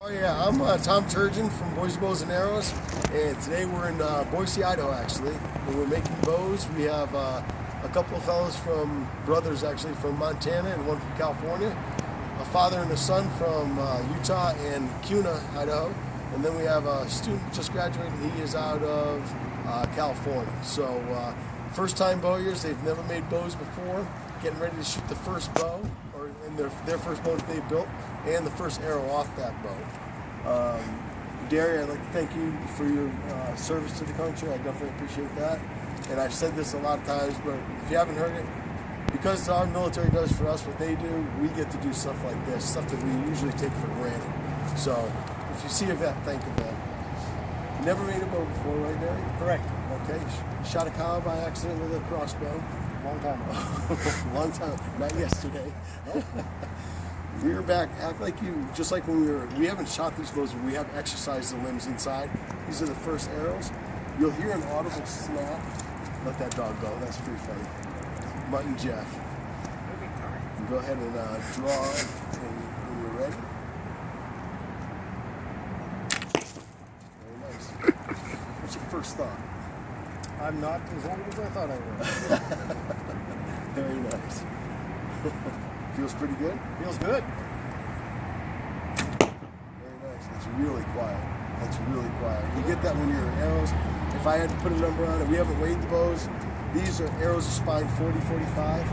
Oh yeah, I'm Tom Turgeon from Boise Bows and Arrows, and today we're in Boise, Idaho actually, and we're making bows. We have a couple of fellows brothers actually from Montana and one from California, a father and a son from Utah and Kuna, Idaho, and then we have a student just graduated. He is out of California. So first time bowyers, they've never made bows before, getting ready to shoot the first bow, or in their first bow that they built, and the first arrow off that bow. Derry, I'd like to thank you for your service to the country. I definitely appreciate that. And I've said this a lot of times, but if you haven't heard it, because our military does for us what they do, we get to do stuff like this, stuff that we usually take for granted. So if you see a vet, thank a vet. You never made a bow before, right, Derry? Correct. Okay. Shot a cow by accident with a crossbow. Long time ago. Long time, not yesterday. We were back, act like you, just like when we haven't shot these bows, but we have exercised the limbs inside. These are the first arrows. You'll hear an audible snap. Let that dog go, that's pretty funny. Mutt and Jeff. You go ahead and draw when you're ready. Very nice. What's your first thought? I'm not as old as I thought I was. Very nice. Feels pretty good? Feels good. Very nice. That's really quiet. That's really quiet. You get that when you're arrows. If I had to put a number on it, we haven't weighed the bows. These are arrows of spine 40, 45.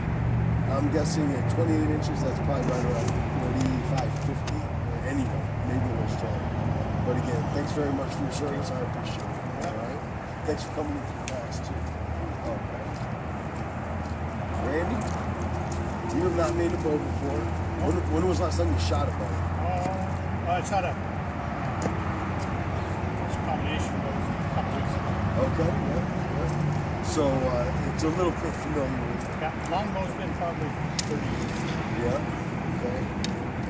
I'm guessing at 28 inches, that's probably right around 45, 50, or anyway, maybe a little stronger. But again, thanks very much for your service. I appreciate it. All right. Thanks for coming into the class too. Okay. Randy? You have not made a bow before. When was the last time you shot a bow? I shot a combination of those a couple weeks ago. Okay, yeah. So it's a little bit familiar with it. Yeah, longbow's been probably 30 years. Yeah, okay.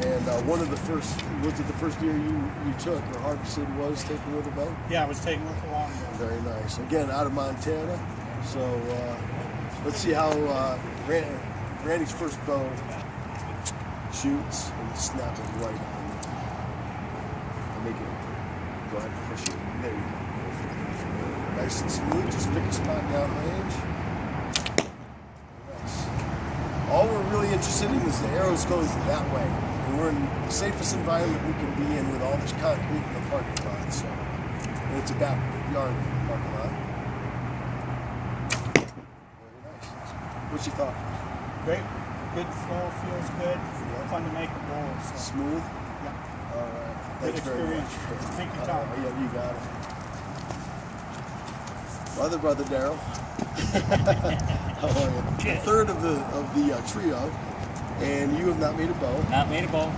And one of the first, was it the first deer you took or harvested was taken with a bow? Yeah, I was taken with a longbow. Very nice. Again, out of Montana. So let's see how Randy's first bow shoots and snap it right on. And make it, go ahead and push it. There you go. Nice and smooth. Just pick a spot down range. Nice. All we're really interested in is the arrows goes that way. And we're in the safest environment we can be in with all this concrete in the parking lot. So, and it's a backyard parking lot. Very nice. What's your thought? Great. Good flow, feels good. Yeah. Fun to make a bowl. So. Smooth? Yeah. All right. Good Thanks very much. experience. Thank you, Tom. Yeah, you got it. My other brother, Daryl. How are you? The third of the trio, and you have not made a bow. Not made a bow.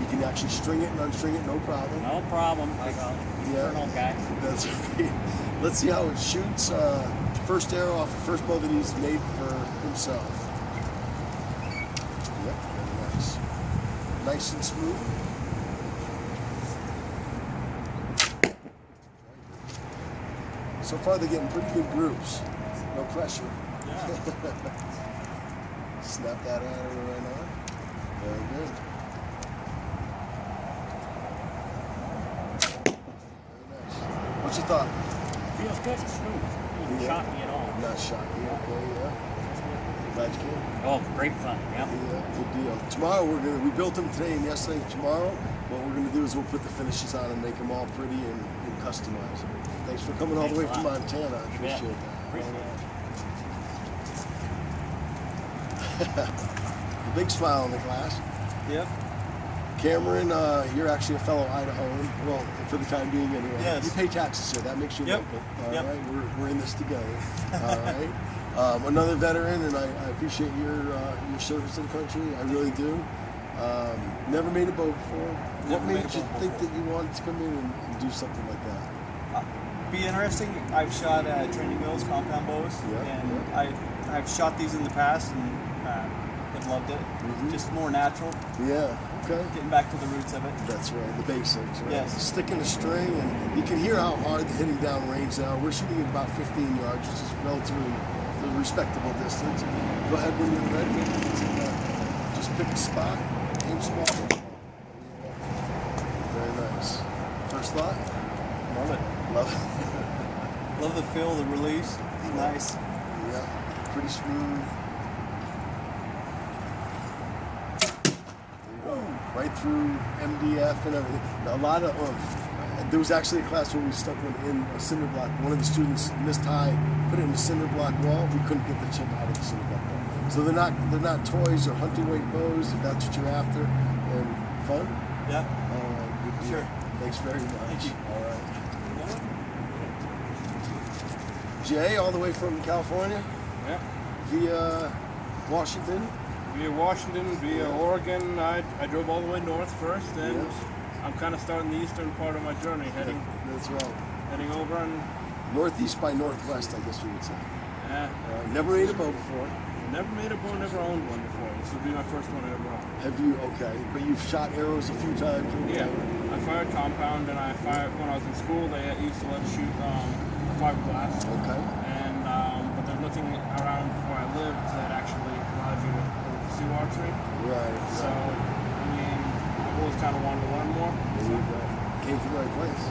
You can actually string it and unstring it, no problem. No problem. Like a eternal guy. That's right. Let's see how it shoots. First arrow off the first bow that he's made for himself. Yep, very nice. Nice and smooth. So far they're getting pretty good groups. No pressure. Yeah. Snap that arrow right on. Very good. Very nice. What's your thought? Feels good. It's smooth. Doesn't shock me at all. Not shocking. Okay, yeah. Glad you came. Oh, great fun. Yep. Yeah, good deal. Tomorrow we built them today and yesterday. Tomorrow, what we're going to do is we'll put the finishes on and make them all pretty and customize them. Thanks for coming all the way from Montana. I appreciate that. The big smile in the class. Yep. Cameron, you're actually a fellow Idahoan. Well, for the time being anyway. Yes. You pay taxes here. That makes you local. All right. We're in this together. All right. Another veteran, and I appreciate your service to the country. I really do. Never made a bow before. What made you think that you wanted to come in and do something like that? Be interesting. I've shot training wheels, compound bows, and I've shot these in the past and have loved it. Mm-hmm. Just more natural. Yeah. Okay. Getting back to the roots of it. That's right. The basics. Right? Yes. Sticking the string, and you can hear how hard the hitting down range now. We're shooting at about 15 yards, which is relatively a respectable distance. Go ahead when you're ready. Just pick a spot, aim small. First thought? Love it. Love it. Love the feel, the release. It's nice. Yeah, pretty smooth. Right through MDF and everything. A lot of there was actually a class where we stuck one in a cinder block. One of the students missed high, put it in a cinder block wall. We couldn't get the chip out of the cinder block wall. So they're not toys or hunting weight bows if that's what you're after. And fun. Yeah. All right. Good deal. Sure. Thanks very much. Thank you. All right. Jay, all the way from California Yeah. via Washington. Via Washington, via Oregon. I drove all the way north first, and Yes. I'm kind of starting the eastern part of my journey, heading That's right. over and Northeast by northwest, I guess we would say. never Never made a bow before. made a bow, never owned one before. This will be my first one I ever owned. Have you? Okay, but you've shot arrows a few times. Or Yeah, I fired compound, and I fired when I was in school. They used to let us shoot fiberglass, Okay. and but there's nothing around where I lived that actually allows you to pursue archery. Right. So, I mean, I've always kind of wanted to learn more. There you go. Came to the right place.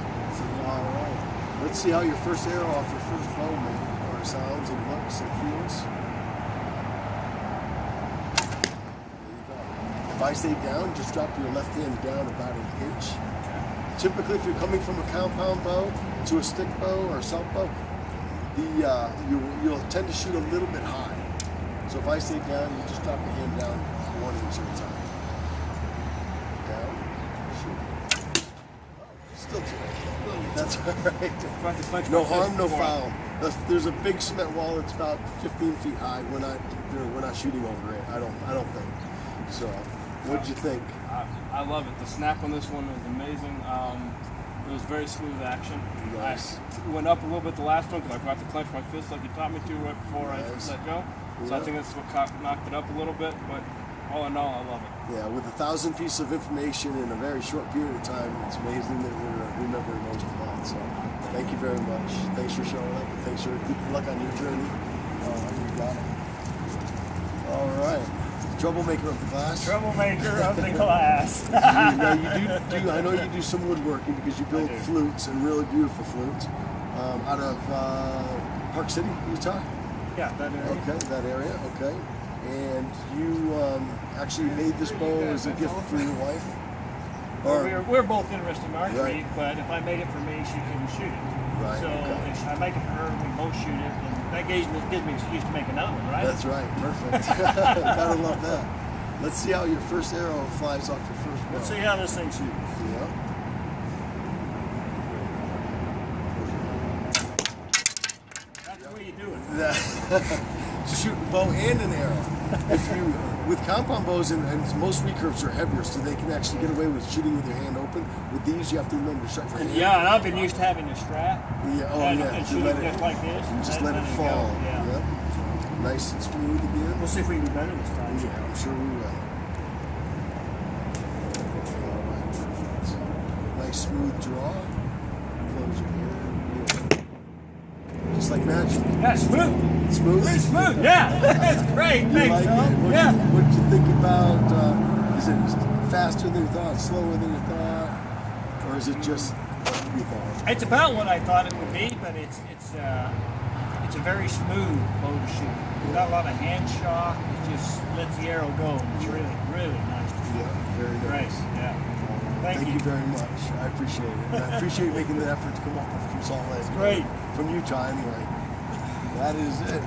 All right. Let's see how your first arrow off your first bow maybe, or sounds and looks and feels. If I stay down, just drop your left hand down about an inch. Typically, if you're coming from a compound bow to a stick bow or a self bow, you'll tend to shoot a little bit high. So if I stay down, you just drop your hand down 1 inch at a time. Down, shoot. Still too late. That's all right. No harm, no foul. There's a big cement wall that's about 15 feet high. We're not shooting over it. I don't think. So, what did you think? I love it. The snap on this one was amazing. It was very smooth action. Nice. I went up a little bit the last one because I forgot to clench my fist like you taught me to right before Nice. I let go. So Yeah. I think that's what knocked it up a little bit. But all in all, I love it. Yeah, with 1,000 pieces of information in a very short period of time, it's amazing that we're remembering most of that. So, thank you very much. Thanks for showing up, and thanks for good luck on your journey. You got it. All right. Troublemaker of the class. Troublemaker of the class. Now you do. I know you do some woodworking because you build flutes and really beautiful flutes out of Park City, Utah. Yeah, that area. Okay, that area. Okay, and you actually made this bow as a gift for your wife. We're both interested in archery, Right. but if I make it for me, she couldn't shoot it. Right, So okay. if I make it for her, we both shoot it, and that gives me an excuse to make another one, right? That's right. Perfect. Gotta love that. Let's see how your first arrow flies off your first bow. Let's see how this thing shoots. Yeah. That's the way you do it. Shoot a bow and an arrow. If you with compound bows and most recurves are heavier, so they can actually get away with shooting with your hand open. With these, you have to remember to shut your hand. Yeah, and I've been used to having a strap. Yeah. Oh and, yeah. And You shooting let just like this. You just and let it go. fall. Yeah. Yep. Nice and smooth again. We'll see if we can do better this time. Yeah, I'm sure we will. All right, perfect. Nice smooth draw. Close your hand. Yeah. Just like magic. Yeah, smooth. Smooth. It's smooth. Yeah, that's great. You Thanks, like Tom. it? Yeah. What did you think about? Is it faster than you thought? Slower than you thought? Or is it just what you thought? It's about what I thought it would be, but it's a very smooth bow to shoot. Without a lot of hand shock, it just lets the arrow go. It's really, really nice to shoot. Yeah, very Great. nice. Yeah. Thank you very much. I appreciate it. And I appreciate making the effort to come up from Salt Lake. Great. From Utah, anyway. That is it.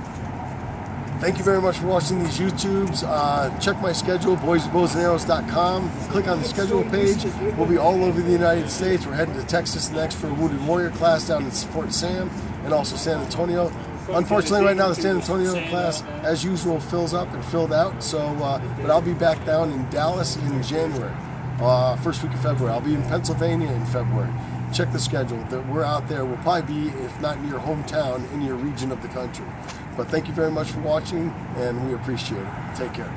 Thank you very much for watching these YouTubes. Check my schedule, boysbowsandarrows.com. Click on the schedule page. We'll be all over the United States. We're heading to Texas next for a Wounded Warrior class down in Fort Sam and also San Antonio. Unfortunately, right now the San Antonio class, as usual, fills up and filled out. So, but I'll be back down in Dallas in January, first week of February. I'll be in Pennsylvania in February. Check the schedule. We're out there. We'll probably be, if not in your hometown, in your region of the country. But thank you very much for watching, and we appreciate it. Take care.